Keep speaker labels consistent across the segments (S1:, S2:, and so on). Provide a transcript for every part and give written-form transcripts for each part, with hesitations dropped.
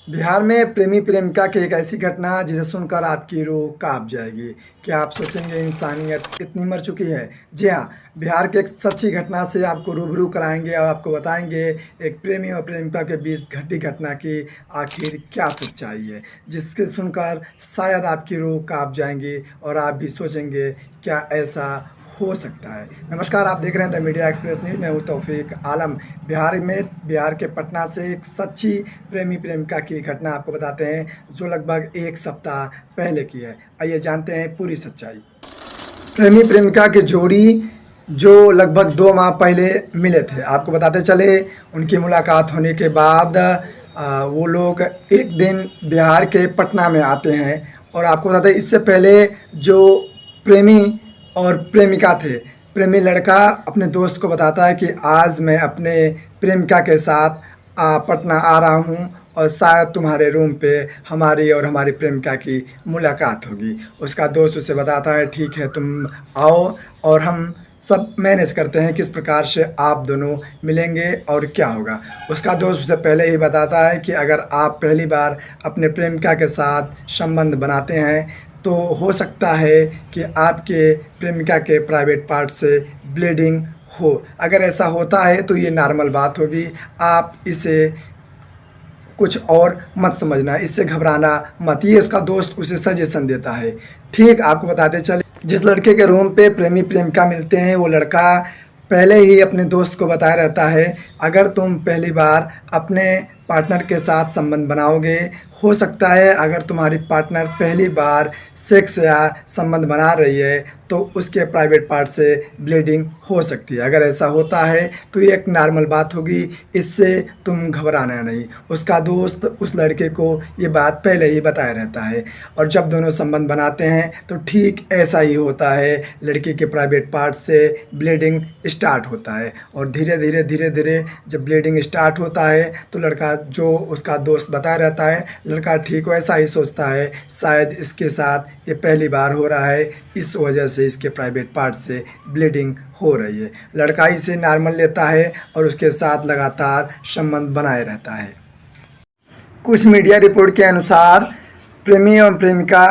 S1: बिहार में प्रेमी प्रेमिका की एक ऐसी घटना जिसे सुनकर आपकी रूह कांप जाएगी। क्या आप सोचेंगे इंसानियत इतनी मर चुकी है? जी हाँ, बिहार के एक सच्ची घटना से आपको रूबरू कराएंगे और आपको बताएंगे एक प्रेमी और प्रेमिका के बीच घटी घटना की आखिर क्या सच्चाई है, जिसके सुनकर शायद आपकी रूह कांप जाएंगी और आप भी सोचेंगे क्या ऐसा हो सकता है। नमस्कार, आप देख रहे हैं द मीडिया एक्सप्रेस न्यूज़। मैं हूँ तौफीक आलम। बिहार के पटना से एक सच्ची प्रेमी प्रेमिका की घटना आपको बताते हैं जो लगभग एक सप्ताह पहले की है। आइए जानते हैं पूरी सच्चाई। प्रेमी प्रेमिका की जोड़ी जो लगभग 2 माह पहले मिले थे, आपको बताते चले उनकी मुलाकात होने के बाद वो लोग एक दिन बिहार के पटना में आते हैं। और आपको बताते हैं इससे पहले जो प्रेमी और प्रेमिका थे, प्रेमी लड़का अपने दोस्त को बताता है कि आज मैं अपने प्रेमिका के साथ पटना आ रहा हूँ और शायद तुम्हारे रूम पे हमारी और हमारी प्रेमिका की मुलाकात होगी। उसका दोस्त उसे बताता है ठीक है, तुम आओ और हम सब मैनेज करते हैं किस प्रकार से आप दोनों मिलेंगे और क्या होगा। उसका दोस्त उसे पहले ही बताता है कि अगर आप पहली बार अपने प्रेमिका के साथ संबंध बनाते हैं तो हो सकता है कि आपके प्रेमिका के प्राइवेट पार्ट से ब्लीडिंग हो। अगर ऐसा होता है तो ये नॉर्मल बात होगी, आप इसे कुछ और मत समझना, इससे घबराना मत। ये उसका दोस्त उसे सजेशन देता है। ठीक आपको बताते चले, जिस लड़के के रूम पे प्रेमी प्रेमिका मिलते हैं वो लड़का पहले ही अपने दोस्त को बताया रहता है अगर तुम पहली बार अपने पार्टनर के साथ संबंध बनाओगे, हो सकता है अगर तुम्हारी पार्टनर पहली बार सेक्स या संबंध बना रही है तो उसके प्राइवेट पार्ट से ब्लीडिंग हो सकती है। अगर ऐसा होता है तो ये एक नॉर्मल बात होगी, इससे तुम घबराना नहीं। उसका दोस्त उस लड़के को ये बात पहले ही बताया रहता है और जब दोनों संबंध बनाते हैं तो ठीक ऐसा ही होता है, लड़की के प्राइवेट पार्ट से ब्लीडिंग स्टार्ट होता है। और धीरे धीरे जब ब्लीडिंग स्टार्ट होता है तो लड़का जो उसका दोस्त बताया रहता है, लड़का ठीक वैसा ही सोचता है शायद इसके साथ ये पहली बार हो रहा है, इस वजह से इसके प्राइवेट पार्ट से ब्लीडिंग हो रही है। लड़का इसे नॉर्मल लेता है और उसके साथ लगातार संबंध बनाए रहता है। कुछ मीडिया रिपोर्ट के अनुसार प्रेमी और प्रेमिका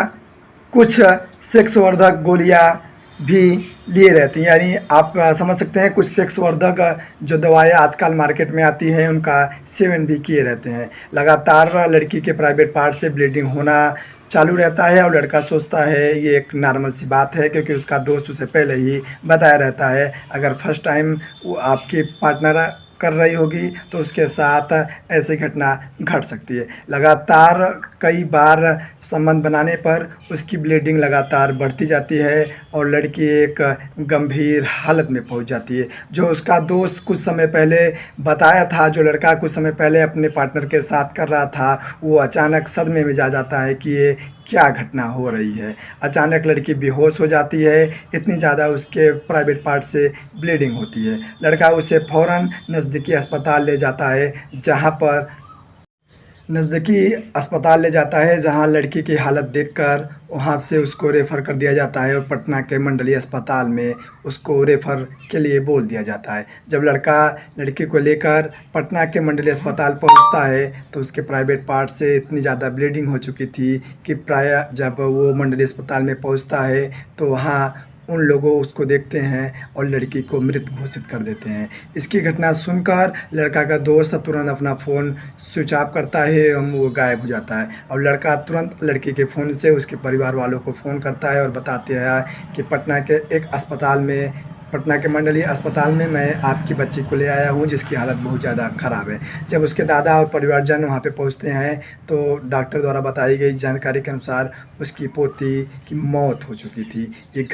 S1: कुछ सेक्स वर्धक गोलियां भी लिए रहती हैं, यानी आप समझ सकते हैं कुछ सेक्स वर्धक जो दवाएं आजकल मार्केट में आती हैं उनका सेवन भी किए रहते हैं। लगातार लड़की के प्राइवेट पार्ट से ब्लीडिंग होना चालू रहता है और लड़का सोचता है ये एक नॉर्मल सी बात है, क्योंकि उसका दोस्त उसे पहले ही बताया रहता है अगर फर्स्ट टाइम वो आपकी पार्टनर कर रही होगी तो उसके साथ ऐसी घटना घट सकती है। लगातार कई बार संबंध बनाने पर उसकी ब्लीडिंग लगातार बढ़ती जाती है और लड़की एक गंभीर हालत में पहुंच जाती है। जो उसका दोस्त कुछ समय पहले बताया था, जो लड़का कुछ समय पहले अपने पार्टनर के साथ कर रहा था, वो अचानक सदमे में जा जाता है कि ये क्या घटना हो रही है। अचानक लड़की बेहोश हो जाती है, इतनी ज़्यादा उसके प्राइवेट पार्ट से ब्लीडिंग होती है। लड़का उसे फ़ौरन नज़दीकी अस्पताल ले जाता है, जहां लड़की की हालत देखकर वहां से उसको रेफ़र कर दिया जाता है और पटना के मंडलीय अस्पताल में उसको रेफ़र के लिए बोल दिया जाता है। जब लड़का लड़की को लेकर पटना के मंडलीय अस्पताल पहुंचता है तो उसके प्राइवेट पार्ट से इतनी ज़्यादा ब्लीडिंग हो चुकी थी कि प्राय जब वो मंडलीय अस्पताल में पहुंचता है तो वहाँ उन लोगों उसको देखते हैं और लड़की को मृत घोषित कर देते हैं। इसकी घटना सुनकर लड़का का दोस्त तुरंत अपना फ़ोन स्विच ऑफ करता है एवं वो गायब हो जाता है और लड़का तुरंत लड़की के फ़ोन से उसके परिवार वालों को फ़ोन करता है और बताते हैं कि पटना के मंडलीय अस्पताल में मैं आपकी बच्ची को ले आया हूँ जिसकी हालत बहुत ज़्यादा ख़राब है। जब उसके दादा और परिवारजन वहाँ पे पहुँचते हैं तो डॉक्टर द्वारा बताई गई जानकारी के अनुसार उसकी पोती की मौत हो चुकी थी। यह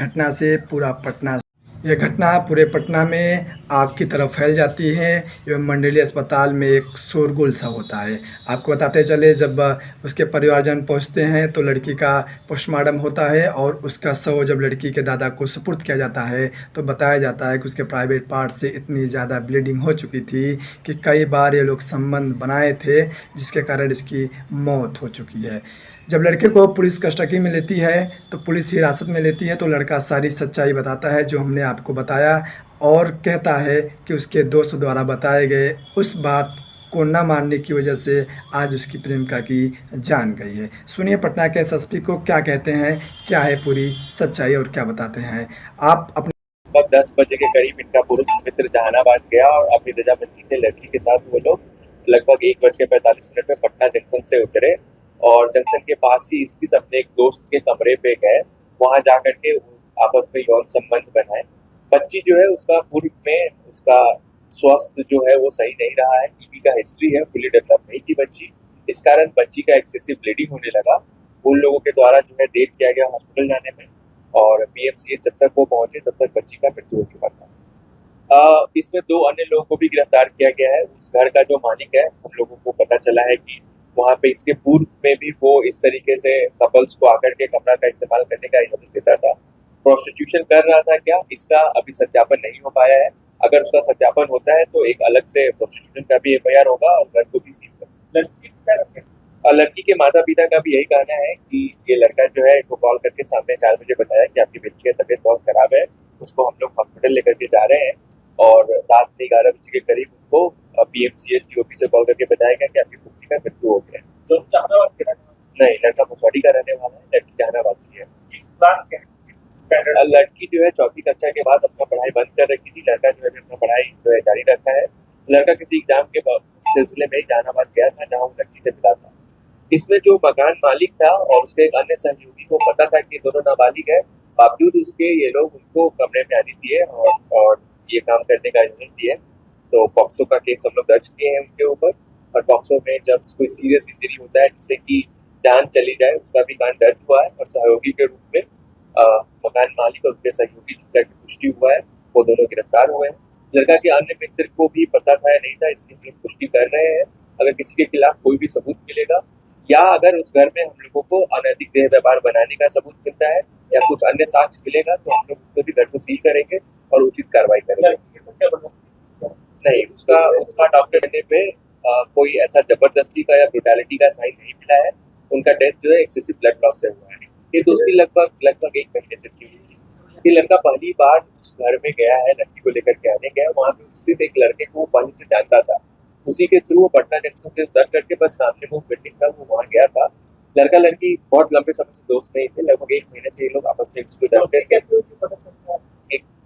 S1: घटना पूरे पटना में आग की तरह फैल जाती है एवं मंडलीय अस्पताल में एक शोरगुल सा होता है। आपको बताते चले, जब उसके परिवारजन पहुंचते हैं तो लड़की का पोस्टमार्टम होता है और उसका शव जब लड़की के दादा को सुपुर्द किया जाता है तो बताया जाता है कि उसके प्राइवेट पार्ट से इतनी ज़्यादा ब्लीडिंग हो चुकी थी कि कई बार ये लोग संबंध बनाए थे जिसके कारण इसकी मौत हो चुकी है। जब लड़के को पुलिस कस्टडी में लेती है तो पुलिस हिरासत में लेती है तो लड़का सारी सच्चाई बताता है जो हमने आपको बताया और कहता है कि उसके दोस्त द्वारा बताए गए उस बात को न मानने की वजह से आज उसकी प्रेमिका की जान गई है। सुनिए पटना के एसएसपी को क्या कहते हैं, क्या है पूरी सच्चाई और क्या बताते हैं। आप अपने
S2: लगभग 10 बजे के करीब इनका पुरुष मित्र जहानाबाद गया और अपनी रजामंदी से लड़की के साथ वो लोग लगभग 1:45 में पटना जंक्शन से उतरे और जंक्शन के पास ही स्थित अपने एक दोस्त के कमरे पे गए। वहां जाकर के आपस में यौन संबंध बनाए। बच्ची जो है उसका पूर्व में उसका स्वास्थ्य जो है वो सही नहीं रहा है, टीबी का हिस्ट्री है, फुली डेवलप नहीं थी बच्ची। इस कारण बच्ची का एक्सेसिव ब्लीडिंग होने लगा। उन लोगों के द्वारा जो है देर किया गया हॉस्पिटल जाने में और पीएमसीएच जब तक वो पहुंचे तब तक बच्ची का मृत्यु हो चुका था। इसमें 2 अन्य लोगों को भी गिरफ्तार किया गया है। उस घर का जो मालिक है, हम लोगों को पता चला है कि वहाँ पे इसके पूर्व में भी वो इस तरीके से कपल्स को आकर के कमरा का इस्तेमाल करने का इजाज़त देता था। प्रोस्टिट्यूशन कर रहा था क्या, इसका अभी सत्यापन नहीं हो पाया है। अगर उसका सत्यापन होता है तो एक अलग से प्रोस्टिट्यूशन का भी एफआईआर होगा और घर को भी सील कर और लड़की के माता पिता का भी यही कहना है कि ये लड़का जो है इनको कॉल करके सामने 4 बजे बताया कि आपकी बेटी की तबीयत बहुत खराब है, उसको हम लोग हॉस्पिटल लेकर के जा रहे हैं और रात में 11 बजे के करीब उनको पीएमसीएच टीओपी से कॉल करके बताया गया कि आपकी पुत्री का मृत्यु हो गया है। तो जहानाबाद के नहीं, लड़का मुसौडी का रहने वाला है, लड़की जहानाबाद की है। इस क्लास के लड़की जो है 4वीं कक्षा के बाद अपना पढ़ाई बंद कर रखी थी। लड़का जो है अपना पढ़ाई जो है जारी रखा है। लड़का किसी एग्जाम के सिलसिले में ही जहानाबाद गया था जहाँ वो लड़की से मिला था। इसमें जो मकान मालिक था और उसके एक अन्य सहयोगी को पता था कि दोनों नाबालिग है, बावजूद उसके ये लोग उनको कमरे में आने दिए और ये काम करने का इजाजत दिए। तो पॉक्सो का केस हम लोग दर्ज किए हैं उनके ऊपर और पॉक्सो में जब कोई सीरियस इंजरी होता है जिससे कि जान चली जाए उसका भी कांड दर्ज हुआ है और सहयोगी के रूप में मकान मालिक और उनके सहयोगी जिनका पुष्टि हुआ है वो दोनों गिरफ्तार हुए हैं। लड़का के अन्य मित्र को भी पता था या नहीं था, इसकी हम लोग पुष्टि कर रहे हैं। अगर किसी के खिलाफ कोई भी सबूत मिलेगा या अगर उस घर में हम लोगों को अनैतिक देह व्यापार बनाने का सबूत मिलता है या कुछ अन्य साक्ष्य मिलेगा तो हम लोग उसमें भी घर को सील करेंगे और उचित कार्रवाई करेंगे। नहीं, उसका डॉक्टर कहने पे कोई ऐसा जबरदस्ती का या ब्रुटैलिटी का साइन नहीं मिला है। उनका डेथ जो है एक्सेसिव ब्लड लॉस से हुआ है। ये दोस्ती लगभग 1 महीने से थी। ये लड़का पहली बार उस घर में गया है, लड़की को लेकर के आने गया। वहाँ पे स्थित एक लड़के को वो पहले से जानता था। उसी के थ्रू वो पटना जंक्शन से उतर करके बस सामने वो बिल्डिंग था वो वहाँ गया था। लड़का लड़की बहुत लंबे समय से दोस्त नहीं थे, लगभग 1 महीने से ये लोग आपस में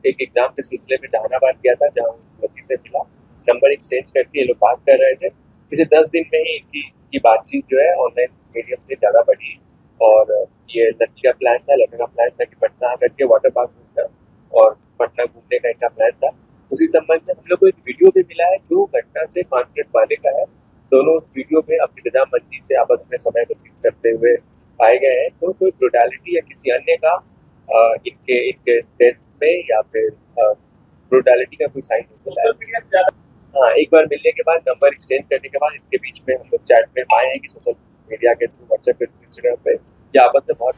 S2: एक एग्जाम के सिलसिले में जहानाबाद गया था जहाँ उस लड़की से मिला, नंबर एक्सचेंज करके ये लोग बात कर रहे थे। पिछले 10 दिन में ही इनकी बातचीत जो है ऑनलाइन मीडियम से ज़्यादा बढ़ी और ये लड़की का प्लान था, लड़के का प्लान था कि पटना आकर के वाटर पार्क घूमना और पटना घूमने का इनका प्लान था। उसी संबंध में हम लोग को एक वीडियो भी मिला है जो घटना से 5 मिनट पहले का है। दोनों उस वीडियो में अपनी रजामंदी से आपस में समय व्यतीत करते हुए पाए गए हैं। तो कोई ब्रुटैलिटी या किसी अन्य का इनके डेथ में या फिर ब्रुटैलिटी का कोई साइन नहीं मिला है। हाँ, एक बार मिलने के बाद नंबर एक्सचेंज करने के बाद इनके बीच में हम लोग चैट में पाए हैं कि सोशल मीडिया के थ्रू, व्हाट्सएप के थ्रू, इंस्टाग्राम पे या आपस में बहुत